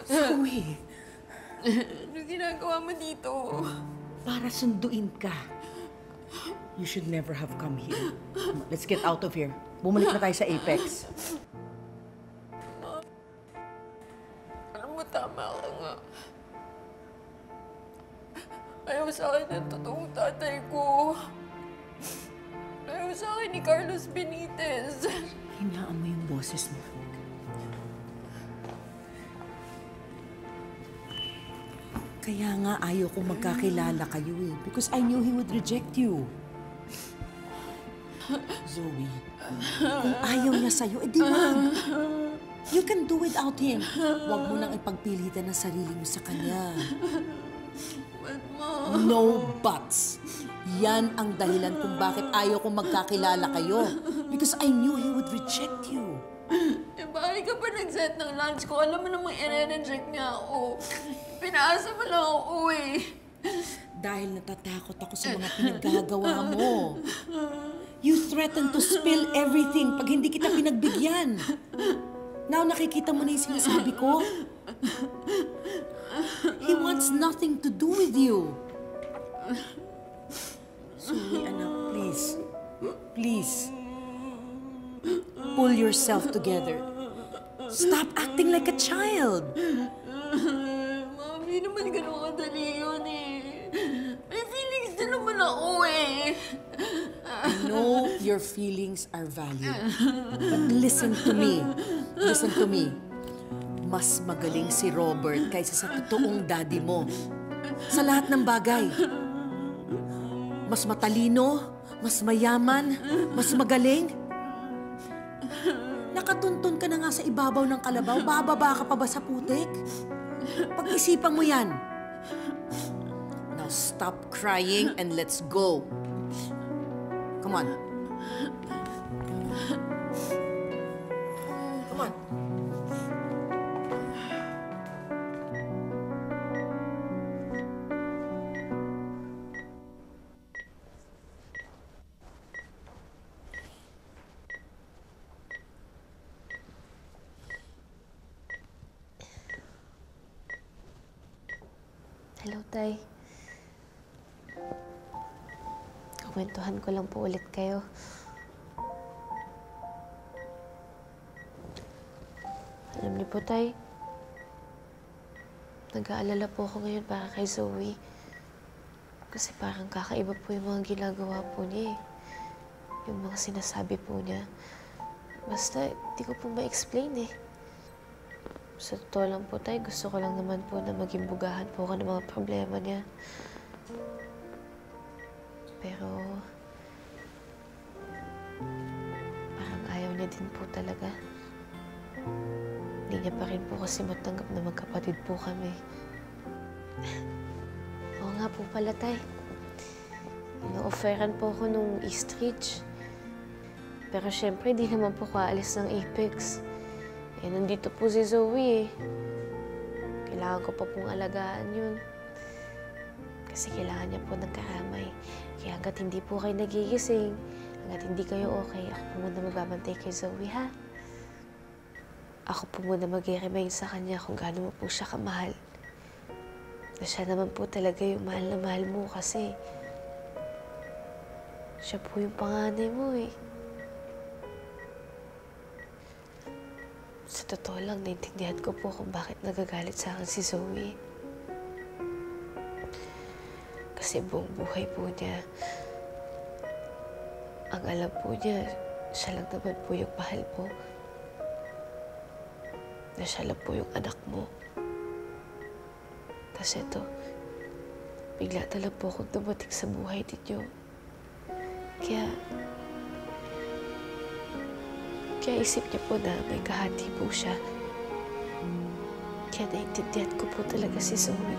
Zoe, Ano ginagawa mo dito? para sunduin ka. You should never have come here. Let's get out of here. Bumalik na tayo sa Apex. Alam mo, tama ka nga. Ayaw sa akin ng totoong tatay ko. Ayaw sa akin ni Carlos Benitez. Hinaan mo yung boses mo. Kaya nga ayaw kong magkakilala kayo eh. Because I knew he would reject you. Zoe, kung ayaw niya sa'yo, edi wag. You can do without him. Huwag mo nang ipagpilitan ang sarili mo sa kanya. But, Ma... No buts. Yan ang dahilan kung bakit ayaw kong magkakilala kayo. Because I knew he would reject you. Eh, bakit ka pa nag-set ng lunch ko? Alam mo namang i-reject niya ako. Pinaasa mo lang ako eh. Dahil natatakot ako sa mga pinaggagawa mo. You threatened to spill everything pag hindi kita pinagbigyan. Now nakikita mo na yung sinasabi ko. He wants nothing to do with you. Zoe, anak, please. Please. Pull yourself together. Stop acting like a child. Mami, naman ganun kadali yun eh. May feelings din naman ako eh. I know your feelings are valid. But listen to me. Listen to me. Mas magaling si Robert kaysa sa totoong daddy mo. Sa lahat ng bagay. Mas matalino, mas mayaman, mas magaling. Nakatuntun ka na nga sa ibabaw ng kalabaw, bababa ka pa ba sa putik? Pag-isipan mo yan. Now stop crying and let's go. Come on. Come on. Hello, Tay. Kwentuhan ko lang po ulit kayo. Alam niyo po, Tay, nag-aalala po ako ngayon para kay Zoe. Kasi parang kakaiba po yung mga ginagawa po niya eh. Yung mga sinasabi po niya. Basta, di ko po ma-explain eh. Sa totoo lang po, Tay, gusto ko lang naman po na maging bugahan po ako ng mga problema niya. Pero, parang ayaw niya din po talaga. Hindi niya pa rin po kasi matanggap na magkapatid po kami. Oo nga po pala, Tay. Ino-offeran po ako nung East Ridge. Pero syempre, di naman po kaalis ng Apex. Eh, nandito po si Zoe eh. Kailangan ko pa pong alagaan yun. Kasi kailangan niya po ng karamay. Kaya hanggat hindi po kayo nagigising, hanggat hindi kayo okay, ako po muna magbabantay kay Zoe, ha? Ako po muna mag-i-remind sa kanya kung gaano mo po siya kamahal. Na siya naman po talaga yung mahal na mahal mo kasi siya po yung panganay mo eh. Sa totoo lang, naintindihan ko po kung bakit nagagalit sa akin si Zoe. Kasi buong buhay po niya, ang alam po niya, siya lang naman po yung mahal mo. Na siya lang po yung anak mo. Tapos ito, bigla na lang po akong dumating sa buhay ninyo. Kaya isip niya po na may kahati po siya. Kaya naintindihan ko po talaga si Zoe.